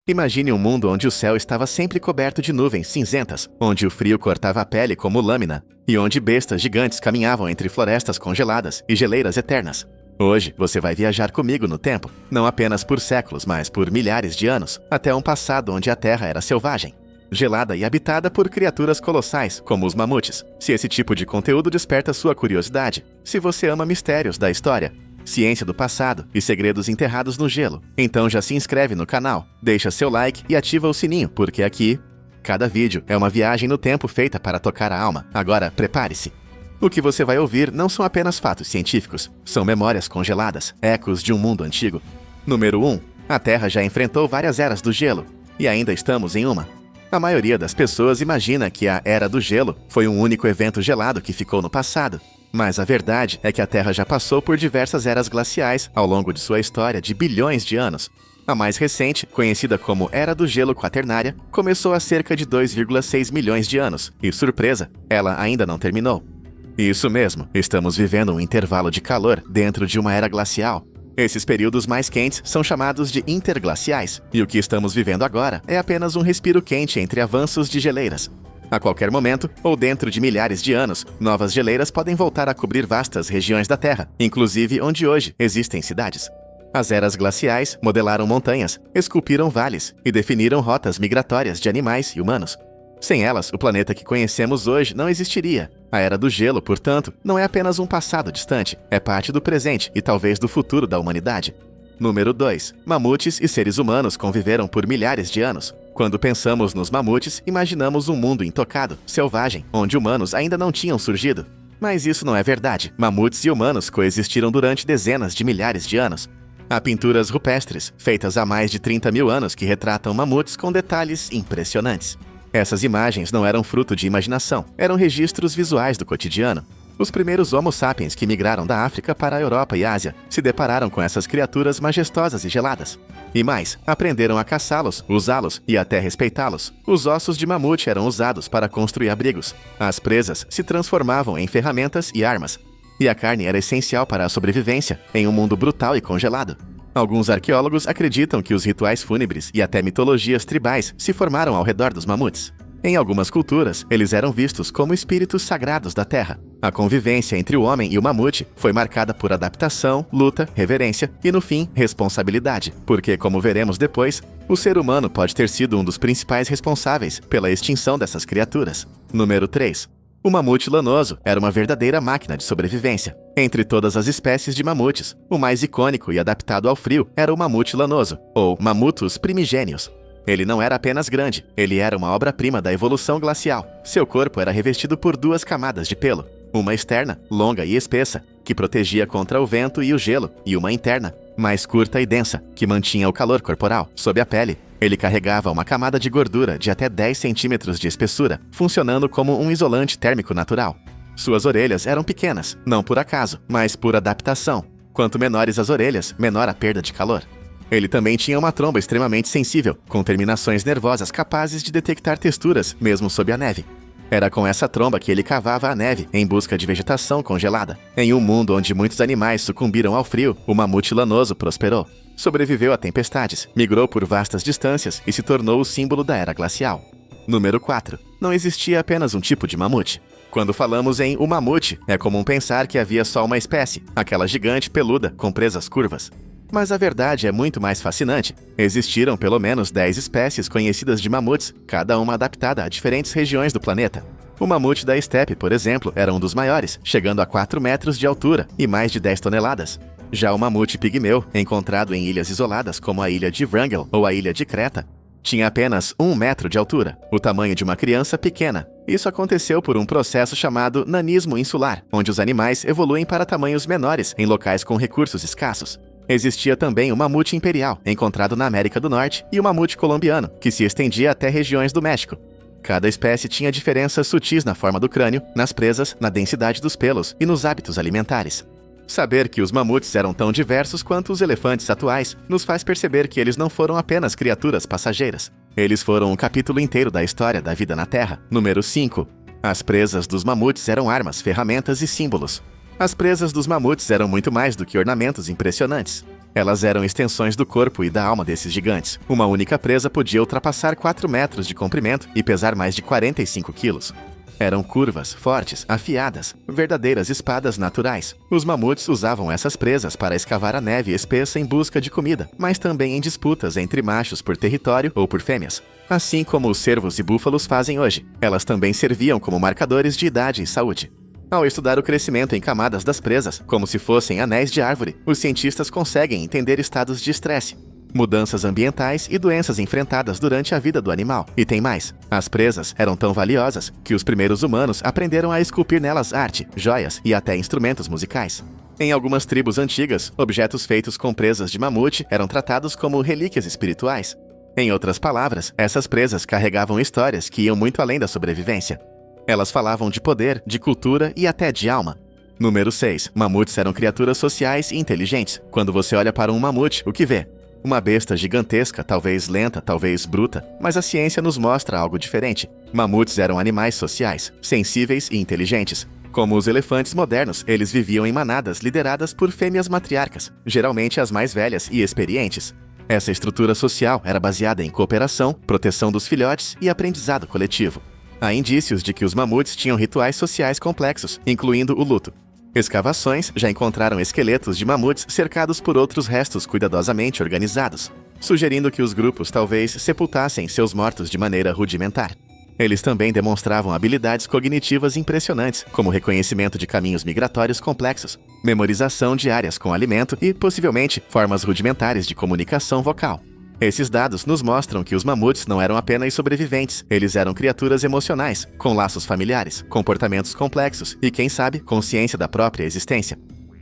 Imagine um mundo onde o céu estava sempre coberto de nuvens cinzentas, onde o frio cortava a pele como lâmina, e onde bestas gigantes caminhavam entre florestas congeladas e geleiras eternas. Hoje, você vai viajar comigo no tempo, não apenas por séculos, mas por milhares de anos, até um passado onde a Terra era selvagem, gelada e habitada por criaturas colossais, como os mamutes. Se esse tipo de conteúdo desperta sua curiosidade, se você ama mistérios da história, ciência do passado e segredos enterrados no gelo, então já se inscreve no canal, deixa seu like e ativa o sininho, porque aqui, cada vídeo é uma viagem no tempo feita para tocar a alma. Agora, prepare-se! O que você vai ouvir não são apenas fatos científicos, são memórias congeladas, ecos de um mundo antigo. Número 1. A Terra já enfrentou várias eras do gelo, e ainda estamos em uma. A maioria das pessoas imagina que a Era do Gelo foi um único evento gelado que ficou no passado. Mas a verdade é que a Terra já passou por diversas eras glaciais ao longo de sua história de bilhões de anos. A mais recente, conhecida como Era do Gelo Quaternária, começou há cerca de 2,6 milhões de anos, e surpresa, ela ainda não terminou. Isso mesmo, estamos vivendo um intervalo de calor dentro de uma era glacial. Esses períodos mais quentes são chamados de interglaciais, e o que estamos vivendo agora é apenas um respiro quente entre avanços de geleiras. A qualquer momento, ou dentro de milhares de anos, novas geleiras podem voltar a cobrir vastas regiões da Terra, inclusive onde hoje existem cidades. As eras glaciais modelaram montanhas, esculpiram vales e definiram rotas migratórias de animais e humanos. Sem elas, o planeta que conhecemos hoje não existiria. A Era do Gelo, portanto, não é apenas um passado distante, é parte do presente e talvez do futuro da humanidade. Número 2. Mamutes e seres humanos conviveram por milhares de anos. Quando pensamos nos mamutes, imaginamos um mundo intocado, selvagem, onde humanos ainda não tinham surgido. Mas isso não é verdade. Mamutes e humanos coexistiram durante dezenas de milhares de anos. Há pinturas rupestres, feitas há mais de 30 mil anos, que retratam mamutes com detalhes impressionantes. Essas imagens não eram fruto de imaginação, eram registros visuais do cotidiano. Os primeiros Homo sapiens que migraram da África para a Europa e Ásia se depararam com essas criaturas majestosas e geladas. E mais, aprenderam a caçá-los, usá-los e até respeitá-los. Os ossos de mamute eram usados para construir abrigos. As presas se transformavam em ferramentas e armas. E a carne era essencial para a sobrevivência em um mundo brutal e congelado. Alguns arqueólogos acreditam que os rituais fúnebres e até mitologias tribais se formaram ao redor dos mamutes. Em algumas culturas, eles eram vistos como espíritos sagrados da terra. A convivência entre o homem e o mamute foi marcada por adaptação, luta, reverência e, no fim, responsabilidade, porque, como veremos depois, o ser humano pode ter sido um dos principais responsáveis pela extinção dessas criaturas. Número 3. O mamute lanoso era uma verdadeira máquina de sobrevivência. Entre todas as espécies de mamutes, o mais icônico e adaptado ao frio era o mamute lanoso, ou Mammutus primigenius. Ele não era apenas grande, ele era uma obra-prima da evolução glacial. Seu corpo era revestido por 2 camadas de pelo, uma externa, longa e espessa, que protegia contra o vento e o gelo, e uma interna, mais curta e densa, que mantinha o calor corporal. Sob a pele, ele carregava uma camada de gordura de até 10 centímetros de espessura, funcionando como um isolante térmico natural. Suas orelhas eram pequenas, não por acaso, mas por adaptação. Quanto menores as orelhas, menor a perda de calor. Ele também tinha uma tromba extremamente sensível, com terminações nervosas capazes de detectar texturas, mesmo sob a neve. Era com essa tromba que ele cavava a neve em busca de vegetação congelada. Em um mundo onde muitos animais sucumbiram ao frio, o mamute lanoso prosperou. Sobreviveu a tempestades, migrou por vastas distâncias e se tornou o símbolo da era glacial. Número 4. Não existia apenas um tipo de mamute. Quando falamos em o mamute, é comum pensar que havia só uma espécie, aquela gigante peluda com presas curvas. Mas a verdade é muito mais fascinante. Existiram pelo menos 10 espécies conhecidas de mamutes, cada uma adaptada a diferentes regiões do planeta. O mamute da estepe, por exemplo, era um dos maiores, chegando a 4 metros de altura e mais de 10 toneladas. Já o mamute pigmeu, encontrado em ilhas isoladas como a ilha de Wrangel ou a ilha de Creta, tinha apenas 1 metro de altura, o tamanho de uma criança pequena. Isso aconteceu por um processo chamado nanismo insular, onde os animais evoluem para tamanhos menores em locais com recursos escassos. Existia também o mamute imperial, encontrado na América do Norte, e o mamute colombiano, que se estendia até regiões do México. Cada espécie tinha diferenças sutis na forma do crânio, nas presas, na densidade dos pelos e nos hábitos alimentares. Saber que os mamutes eram tão diversos quanto os elefantes atuais nos faz perceber que eles não foram apenas criaturas passageiras. Eles foram um capítulo inteiro da história da vida na Terra. Número 5. As presas dos mamutes eram armas, ferramentas e símbolos. As presas dos mamutes eram muito mais do que ornamentos impressionantes. Elas eram extensões do corpo e da alma desses gigantes. Uma única presa podia ultrapassar 4 metros de comprimento e pesar mais de 45 quilos. Eram curvas, fortes, afiadas, verdadeiras espadas naturais. Os mamutes usavam essas presas para escavar a neve espessa em busca de comida, mas também em disputas entre machos por território ou por fêmeas. Assim como os cervos e búfalos fazem hoje, elas também serviam como marcadores de idade e saúde. Ao estudar o crescimento em camadas das presas, como se fossem anéis de árvore, os cientistas conseguem entender estados de estresse, mudanças ambientais e doenças enfrentadas durante a vida do animal. E tem mais. As presas eram tão valiosas que os primeiros humanos aprenderam a esculpir nelas arte, joias e até instrumentos musicais. Em algumas tribos antigas, objetos feitos com presas de mamute eram tratados como relíquias espirituais. Em outras palavras, essas presas carregavam histórias que iam muito além da sobrevivência. Elas falavam de poder, de cultura e até de alma. Número 6. Mamutes eram criaturas sociais e inteligentes. Quando você olha para um mamute, o que vê? Uma besta gigantesca, talvez lenta, talvez bruta, mas a ciência nos mostra algo diferente. Mamutes eram animais sociais, sensíveis e inteligentes. Como os elefantes modernos, eles viviam em manadas lideradas por fêmeas matriarcas, geralmente as mais velhas e experientes. Essa estrutura social era baseada em cooperação, proteção dos filhotes e aprendizado coletivo. Há indícios de que os mamutes tinham rituais sociais complexos, incluindo o luto. Escavações já encontraram esqueletos de mamutes cercados por outros restos cuidadosamente organizados, sugerindo que os grupos talvez sepultassem seus mortos de maneira rudimentar. Eles também demonstravam habilidades cognitivas impressionantes, como reconhecimento de caminhos migratórios complexos, memorização de áreas com alimento e, possivelmente, formas rudimentares de comunicação vocal. Esses dados nos mostram que os mamutes não eram apenas sobreviventes, eles eram criaturas emocionais, com laços familiares, comportamentos complexos e, quem sabe, consciência da própria existência.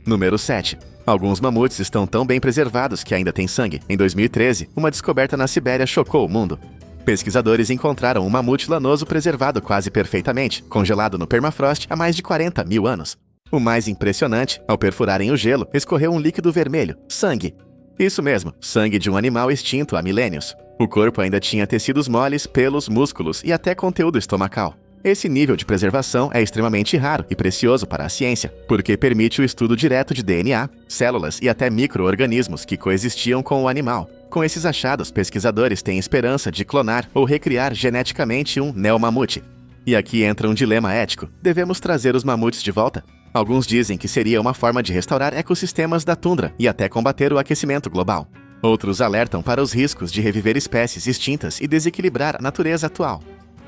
Número 7. Alguns mamutes estão tão bem preservados que ainda têm sangue. Em 2013, uma descoberta na Sibéria chocou o mundo. Pesquisadores encontraram um mamute lanoso preservado quase perfeitamente, congelado no permafrost há mais de 40 mil anos. O mais impressionante, ao perfurarem o gelo, escorreu um líquido vermelho, sangue. Isso mesmo, sangue de um animal extinto há milênios. O corpo ainda tinha tecidos moles, pelos, músculos e até conteúdo estomacal. Esse nível de preservação é extremamente raro e precioso para a ciência, porque permite o estudo direto de DNA, células e até micro-organismos que coexistiam com o animal. Com esses achados, pesquisadores têm esperança de clonar ou recriar geneticamente um neomamute. E aqui entra um dilema ético. Devemos trazer os mamutes de volta? Alguns dizem que seria uma forma de restaurar ecossistemas da tundra e até combater o aquecimento global. Outros alertam para os riscos de reviver espécies extintas e desequilibrar a natureza atual.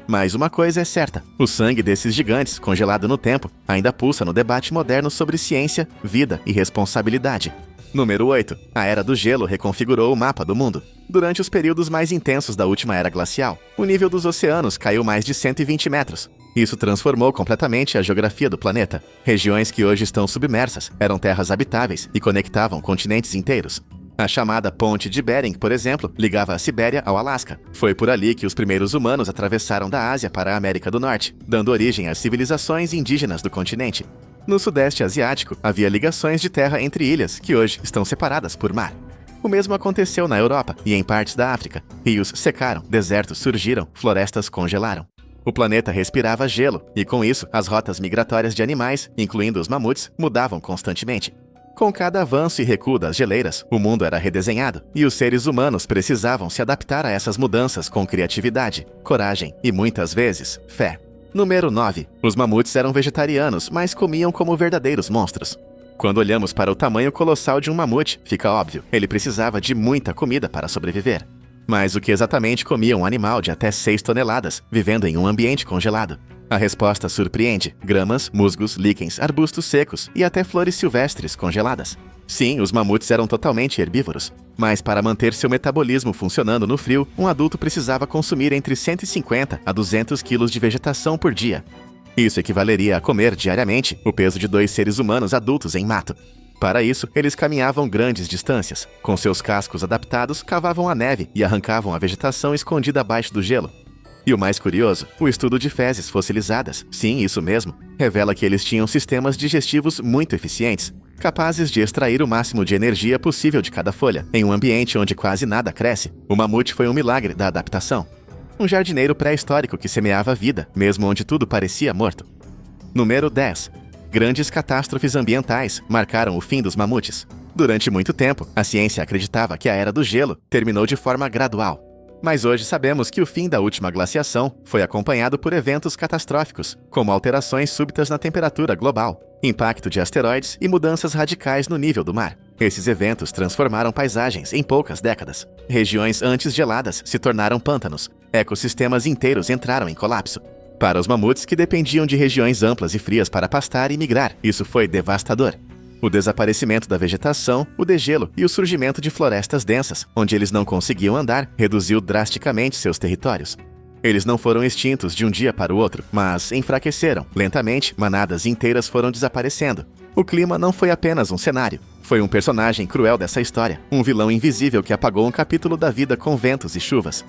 Mas uma coisa é certa, o sangue desses gigantes, congelado no tempo, ainda pulsa no debate moderno sobre ciência, vida e responsabilidade. Número 8. A Era do Gelo reconfigurou o mapa do mundo. Durante os períodos mais intensos da última era glacial, o nível dos oceanos caiu mais de 120 metros. Isso transformou completamente a geografia do planeta. Regiões que hoje estão submersas eram terras habitáveis e conectavam continentes inteiros. A chamada Ponte de Bering, por exemplo, ligava a Sibéria ao Alasca. Foi por ali que os primeiros humanos atravessaram da Ásia para a América do Norte, dando origem às civilizações indígenas do continente. No Sudeste Asiático, havia ligações de terra entre ilhas, que hoje estão separadas por mar. O mesmo aconteceu na Europa e em partes da África. Rios secaram, desertos surgiram, florestas congelaram. O planeta respirava gelo, e com isso, as rotas migratórias de animais, incluindo os mamutes, mudavam constantemente. Com cada avanço e recuo das geleiras, o mundo era redesenhado, e os seres humanos precisavam se adaptar a essas mudanças com criatividade, coragem e, muitas vezes, fé. Número 9. Os mamutes eram vegetarianos, mas comiam como verdadeiros monstros. Quando olhamos para o tamanho colossal de um mamute, fica óbvio, ele precisava de muita comida para sobreviver. Mas o que exatamente comia um animal de até 6 toneladas, vivendo em um ambiente congelado? A resposta surpreende: gramas, musgos, líquens, arbustos secos e até flores silvestres congeladas. Sim, os mamutes eram totalmente herbívoros. Mas para manter seu metabolismo funcionando no frio, um adulto precisava consumir entre 150 a 200 quilos de vegetação por dia. Isso equivaleria a comer diariamente o peso de 2 seres humanos adultos em mato. Para isso, eles caminhavam grandes distâncias. Com seus cascos adaptados, cavavam a neve e arrancavam a vegetação escondida abaixo do gelo. E o mais curioso, o estudo de fezes fossilizadas, sim, isso mesmo, revela que eles tinham sistemas digestivos muito eficientes, capazes de extrair o máximo de energia possível de cada folha. Em um ambiente onde quase nada cresce, o mamute foi um milagre da adaptação. Um jardineiro pré-histórico que semeava a vida, mesmo onde tudo parecia morto. Número 10. Grandes catástrofes ambientais marcaram o fim dos mamutes. Durante muito tempo, a ciência acreditava que a Era do Gelo terminou de forma gradual. Mas hoje sabemos que o fim da última glaciação foi acompanhado por eventos catastróficos, como alterações súbitas na temperatura global, impacto de asteroides e mudanças radicais no nível do mar. Esses eventos transformaram paisagens em poucas décadas. Regiões antes geladas se tornaram pântanos. Ecossistemas inteiros entraram em colapso. Para os mamutes que dependiam de regiões amplas e frias para pastar e migrar, isso foi devastador. O desaparecimento da vegetação, o degelo e o surgimento de florestas densas, onde eles não conseguiam andar, reduziu drasticamente seus territórios. Eles não foram extintos de um dia para o outro, mas enfraqueceram. Lentamente, manadas inteiras foram desaparecendo. O clima não foi apenas um cenário. Foi um personagem cruel dessa história, um vilão invisível que apagou um capítulo da vida com ventos e chuvas.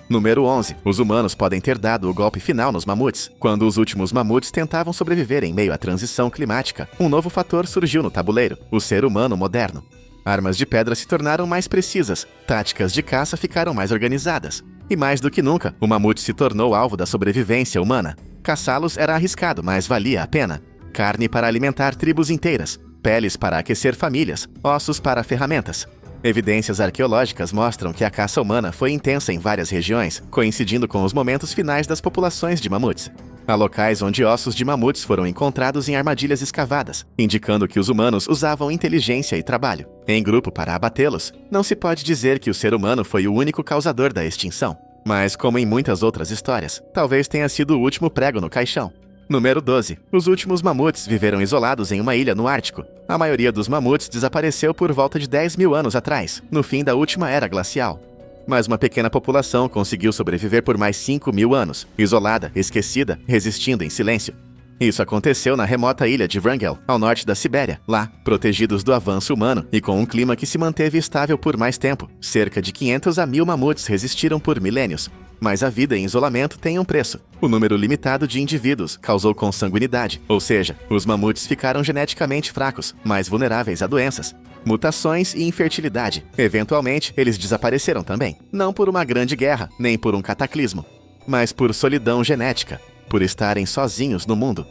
Número 11. Os humanos podem ter dado o golpe final nos mamutes. Quando os últimos mamutes tentavam sobreviver em meio à transição climática, um novo fator surgiu no tabuleiro: o ser humano moderno. Armas de pedra se tornaram mais precisas, táticas de caça ficaram mais organizadas. E mais do que nunca, o mamute se tornou alvo da sobrevivência humana. Caçá-los era arriscado, mas valia a pena. Carne para alimentar tribos inteiras, peles para aquecer famílias, ossos para ferramentas. Evidências arqueológicas mostram que a caça humana foi intensa em várias regiões, coincidindo com os momentos finais das populações de mamutes. Há locais onde ossos de mamutes foram encontrados em armadilhas escavadas, indicando que os humanos usavam inteligência e trabalho em grupo para abatê-los. Não se pode dizer que o ser humano foi o único causador da extinção, mas, como em muitas outras histórias, talvez tenha sido o último prego no caixão. Número 12. Os últimos mamutes viveram isolados em uma ilha no Ártico. A maioria dos mamutes desapareceu por volta de 10 mil anos atrás, no fim da última era glacial. Mas uma pequena população conseguiu sobreviver por mais 5 mil anos, isolada, esquecida, resistindo em silêncio. Isso aconteceu na remota ilha de Wrangel, ao norte da Sibéria. Lá, protegidos do avanço humano e com um clima que se manteve estável por mais tempo, cerca de 500 a 1000 mamutes resistiram por milênios. Mas a vida em isolamento tem um preço. O número limitado de indivíduos causou consanguinidade, ou seja, os mamutes ficaram geneticamente fracos, mais vulneráveis a doenças, mutações e infertilidade. Eventualmente, eles desapareceram também. Não por uma grande guerra, nem por um cataclismo, mas por solidão genética, por estarem sozinhos no mundo.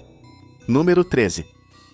Número 13.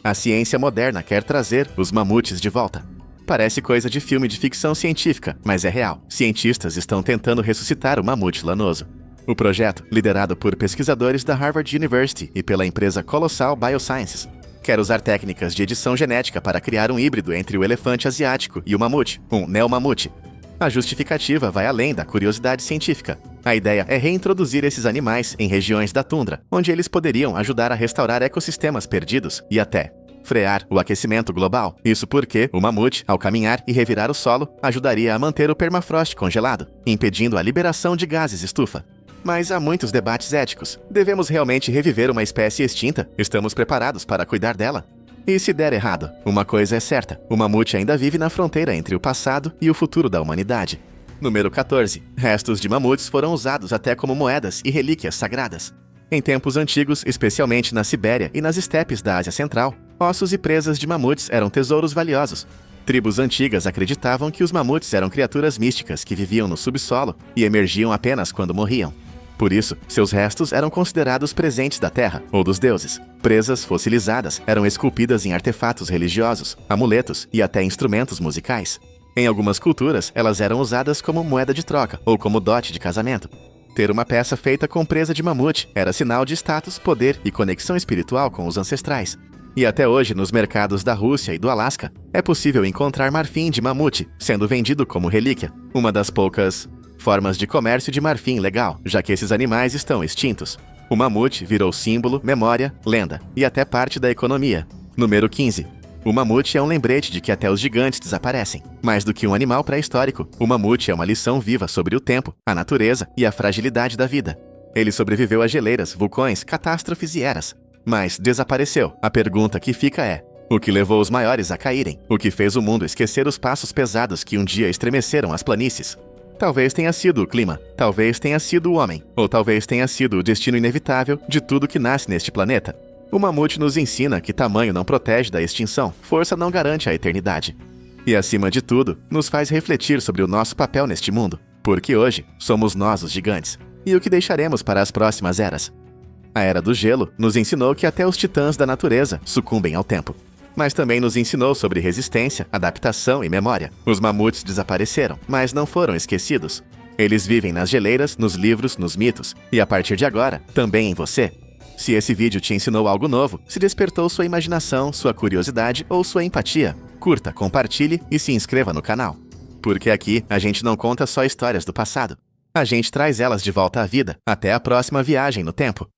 A ciência moderna quer trazer os mamutes de volta. Parece coisa de filme de ficção científica, mas é real. Cientistas estão tentando ressuscitar o mamute lanoso. O projeto, liderado por pesquisadores da Harvard University e pela empresa Colossal Biosciences, quer usar técnicas de edição genética para criar um híbrido entre o elefante asiático e o mamute, um neomamute. A justificativa vai além da curiosidade científica. A ideia é reintroduzir esses animais em regiões da tundra, onde eles poderiam ajudar a restaurar ecossistemas perdidos e até frear o aquecimento global. Isso porque o mamute, ao caminhar e revirar o solo, ajudaria a manter o permafrost congelado, impedindo a liberação de gases estufa. Mas há muitos debates éticos. Devemos realmente reviver uma espécie extinta? Estamos preparados para cuidar dela? E se der errado? Uma coisa é certa: o mamute ainda vive na fronteira entre o passado e o futuro da humanidade. Número 14. Restos de mamutes foram usados até como moedas e relíquias sagradas. Em tempos antigos, especialmente na Sibéria e nas estepes da Ásia Central, ossos e presas de mamutes eram tesouros valiosos. Tribos antigas acreditavam que os mamutes eram criaturas místicas que viviam no subsolo e emergiam apenas quando morriam. Por isso, seus restos eram considerados presentes da terra ou dos deuses. Presas fossilizadas eram esculpidas em artefatos religiosos, amuletos e até instrumentos musicais. Em algumas culturas, elas eram usadas como moeda de troca ou como dote de casamento. Ter uma peça feita com presa de mamute era sinal de status, poder e conexão espiritual com os ancestrais. E até hoje, nos mercados da Rússia e do Alasca, é possível encontrar marfim de mamute, sendo vendido como relíquia, uma das poucas formas de comércio de marfim legal, já que esses animais estão extintos. O mamute virou símbolo, memória, lenda e até parte da economia. Número 15. O mamute é um lembrete de que até os gigantes desaparecem. Mais do que um animal pré-histórico, o mamute é uma lição viva sobre o tempo, a natureza e a fragilidade da vida. Ele sobreviveu a geleiras, vulcões, catástrofes e eras, mas desapareceu. A pergunta que fica é: o que levou os maiores a caírem? O que fez o mundo esquecer os passos pesados que um dia estremeceram as planícies? Talvez tenha sido o clima, talvez tenha sido o homem, ou talvez tenha sido o destino inevitável de tudo que nasce neste planeta. O mamute nos ensina que tamanho não protege da extinção, força não garante a eternidade. E, acima de tudo, nos faz refletir sobre o nosso papel neste mundo, porque hoje somos nós os gigantes, e o que deixaremos para as próximas eras. A Era do Gelo nos ensinou que até os titãs da natureza sucumbem ao tempo. mas também nos ensinou sobre resistência, adaptação e memória. Os mamutes desapareceram, mas não foram esquecidos. Eles vivem nas geleiras, nos livros, nos mitos, e a partir de agora, também em você. Se esse vídeo te ensinou algo novo, se despertou sua imaginação, sua curiosidade ou sua empatia, curta, compartilhe e se inscreva no canal. Porque aqui a gente não conta só histórias do passado. A gente traz elas de volta à vida. Até a próxima viagem no tempo.